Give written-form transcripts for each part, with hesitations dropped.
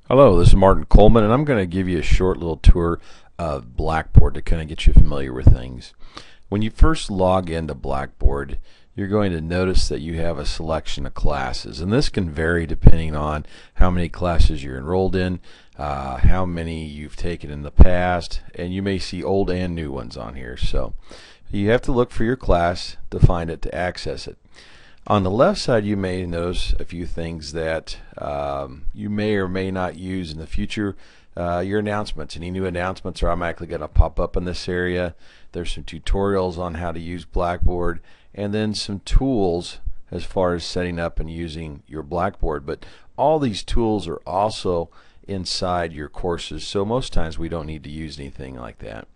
Hello, this is Martin Coleman, and I'm going to give you a short little tour of Blackboard to kind of get you familiar with things. When you first log into Blackboard, you're going to notice that you have a selection of classes, and this can vary depending on how many classes you're enrolled in, how many you've taken in the past, and you may see old and new ones on here. So you have to look for your class to find it to access it. On the left side, you may notice a few things that you may or may not use in the future. Your announcements. Any new announcements are automatically going to pop up in this area. There's some tutorials on how to use Blackboard, and then some tools as far as setting up and using your Blackboard. But all these tools are also inside your courses, so most times we don't need to use anything like that.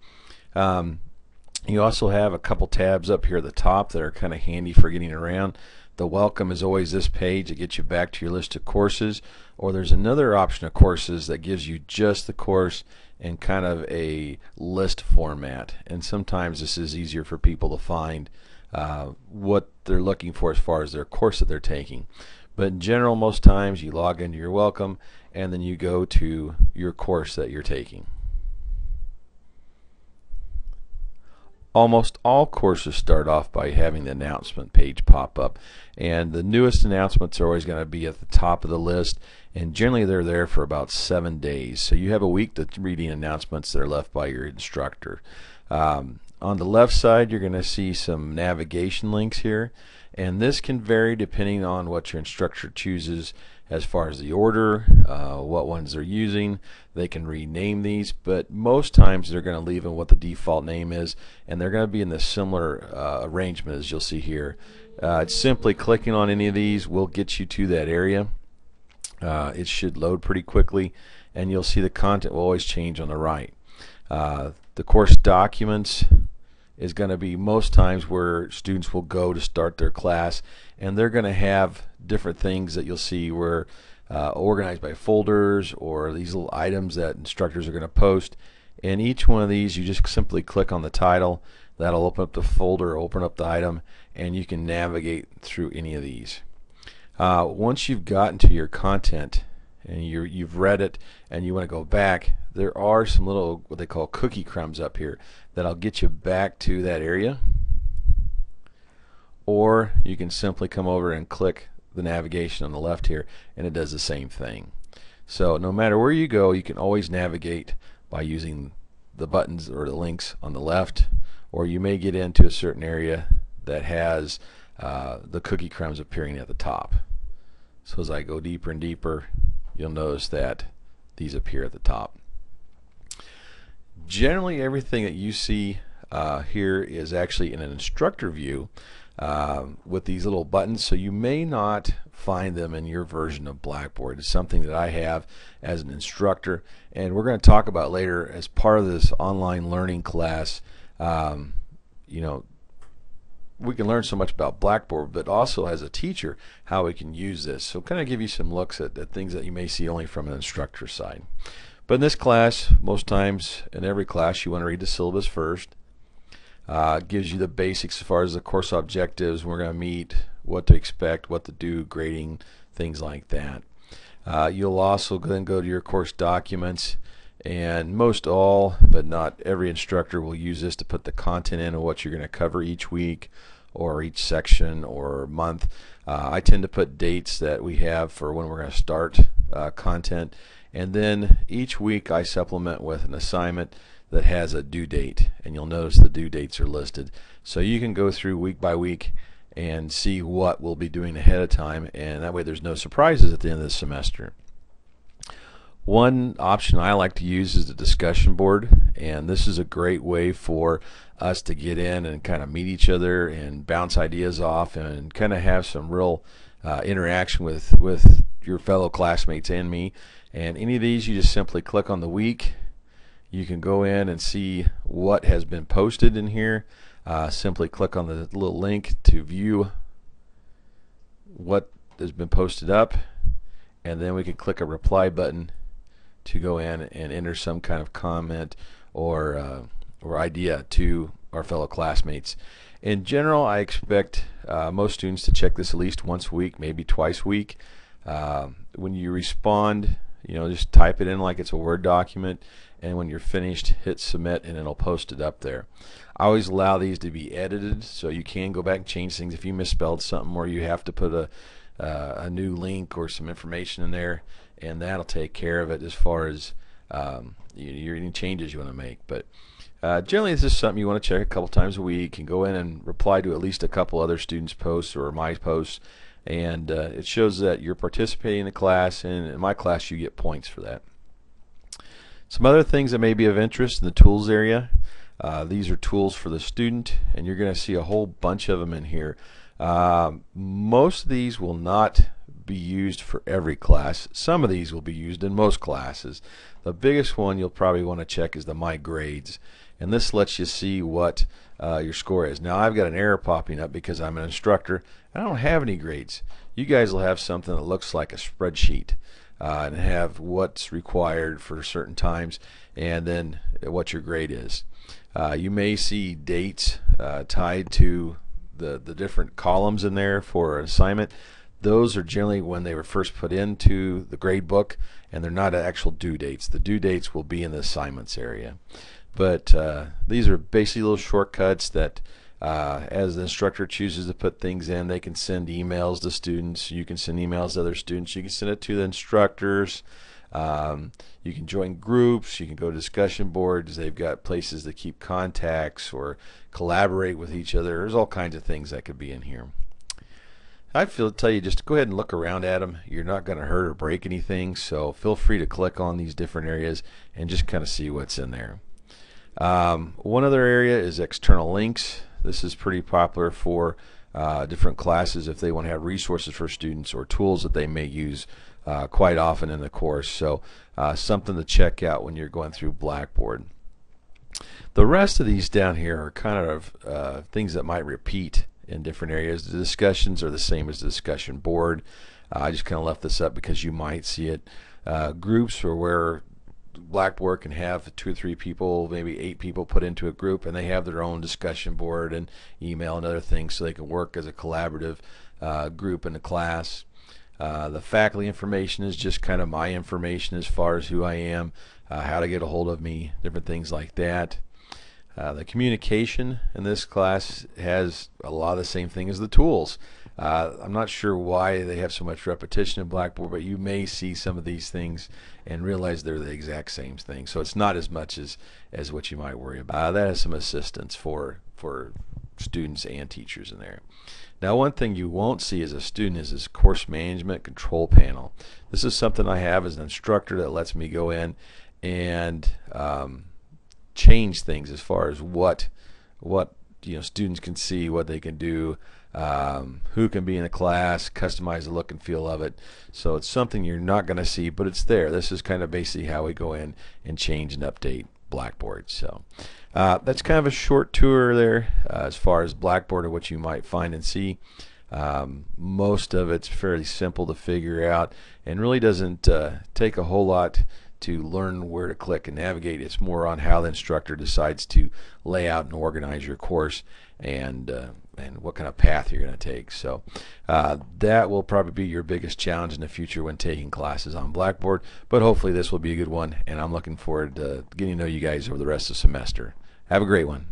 You also have a couple tabs up here at the top that are kind of handy for getting around. The welcome is always this page that gets you back to your list of courses, or there's another option of courses that gives you just the course and kind of a list format, and sometimes this is easier for people to find what they're looking for as far as their course that they're taking. But in general, most times you log into your welcome and then you go to your course that you're taking. Almost all courses start off by having the announcement page pop up, and the newest announcements are always going to be at the top of the list, and generally they're there for about 7 days, so you have a week to read announcements that are left by your instructor. On the left side, you're going to see some navigation links here, and this can vary depending on what your instructor chooses as far as the order, what ones they're using. They can rename these, but most times they're going to leave them what the default name is, and they're going to be in the similar arrangement as you'll see here. Simply clicking on any of these will get you to that area. It should load pretty quickly, and you'll see the content will always change on the right. The course documents is going to be most times where students will go to start their class, and they're going to have different things that you'll see where organized by folders or these little items that instructors are going to post. And each one of these, you just simply click on the title. That'll open up the folder, open up the item, and you can navigate through any of these. Once you've gotten to your content and you've read it and you want to go back, there are some little what they call cookie crumbs up here that'll get you back to that area. Or you can simply come over and click the navigation on the left here, and it does the same thing. So no matter where you go, you can always navigate by using the buttons or the links on the left, or you may get into a certain area that has the cookie crumbs appearing at the top. So as I go deeper and deeper, you'll notice that these appear at the top. Generally, everything that you see here is actually in an instructor view with these little buttons, so you may not find them in your version of Blackboard. It's something that I have as an instructor, and we're going to talk about later as part of this online learning class. You know, we can learn so much about Blackboard, but also as a teacher how we can use this. So kind of give you some looks at things that you may see only from an instructor side. But in this class, most times in every class, you want to read the syllabus first. Gives you the basics as far as the course objectives, we're going to meet, what to expect, what to do, grading, things like that. You'll also then go to your course documents, and most all, but not every instructor will use this to put the content in of what you're going to cover each week or each section or month. I tend to put dates that we have for when we're going to start content, and then each week I supplement with an assignment that has a due date, and you'll notice the due dates are listed, so you can go through week by week and see what we'll be doing ahead of time, and that way there's no surprises at the end of the semester. One option I like to use is the discussion board, and this is a great way for us to get in and kind of meet each other and bounce ideas off and kind of have some real interaction with your fellow classmates and me. And any of these, you just simply click on the week. You can go in and see what has been posted in here. Simply click on the little link to view what has been posted up, and then we can click a reply button to go in and enter some kind of comment or idea to our fellow classmates. In general, I expect most students to check this at least once a week, maybe twice a week. When you respond, just type it in like it's a Word document, and when you're finished, hit submit, and it'll post it up there. I always allow these to be edited, so you can go back and change things if you misspelled something, or you have to put a new link or some information in there, and that'll take care of it as far as any changes you want to make. But generally, this is something you want to check a couple times a week and go in and reply to at least a couple other students' posts or my posts, and it shows that you're participating in the class, and in my class you get points for that. Some other things that may be of interest in the tools area. These are tools for the student, and you're going to see a whole bunch of them in here. Most of these will not be used for every class. Some of these will be used in most classes. The biggest one you'll probably want to check is the My Grades, and this lets you see what your score is. Now I've got an error popping up because I'm an instructor and I don't have any grades. You guys will have something that looks like a spreadsheet and have what's required for certain times and then what your grade is. You may see dates tied to the different columns in there for an assignment. Those are generally when they were first put into the grade book, and they're not actual due dates. The due dates will be in the assignments area. But these are basically little shortcuts that as the instructor chooses to put things in, they can send emails to students. You can send emails to other students. You can send it to the instructors. You can join groups. You can go to discussion boards. They've got places to keep contacts or collaborate with each other. There's all kinds of things that could be in here. I'd tell you just to go ahead and look around at them. You're not going to hurt or break anything, so feel free to click on these different areas and just kind of see what's in there. One other area is external links. This is pretty popular for different classes if they want to have resources for students or tools that they may use quite often in the course. So something to check out when you're going through Blackboard. The rest of these down here are kind of things that might repeat in different areas. The discussions are the same as the discussion board. I just kind of left this up because you might see it. Groups are where Blackboard can have 2 or 3 people, maybe 8 people put into a group, and they have their own discussion board and email and other things, so they can work as a collaborative group in a class. The faculty information is just kind of my information as far as who I am, how to get a hold of me, different things like that. The communication in this class has a lot of the same thing as the tools. I'm not sure why they have so much repetition in Blackboard, but you may see some of these things and realize they're the exact same thing. So it's not as much as what you might worry about. That has some assistance for students and teachers in there. Now, one thing you won't see as a student is this course management control panel. This is something I have as an instructor that lets me go in and change things as far as what students can see, what they can do, who can be in a class, customize the look and feel of it. So it's something you're not going to see, but it's there. This is kind of basically how we go in and change and update Blackboard. So that's kind of a short tour there as far as Blackboard or what you might find and see. Most of it's fairly simple to figure out and really doesn't take a whole lot to learn where to click and navigate. It's more on how the instructor decides to lay out and organize your course and what kind of path you're going to take. So that will probably be your biggest challenge in the future when taking classes on Blackboard, but hopefully this will be a good one, and I'm looking forward to getting to know you guys over the rest of the semester. Have a great one.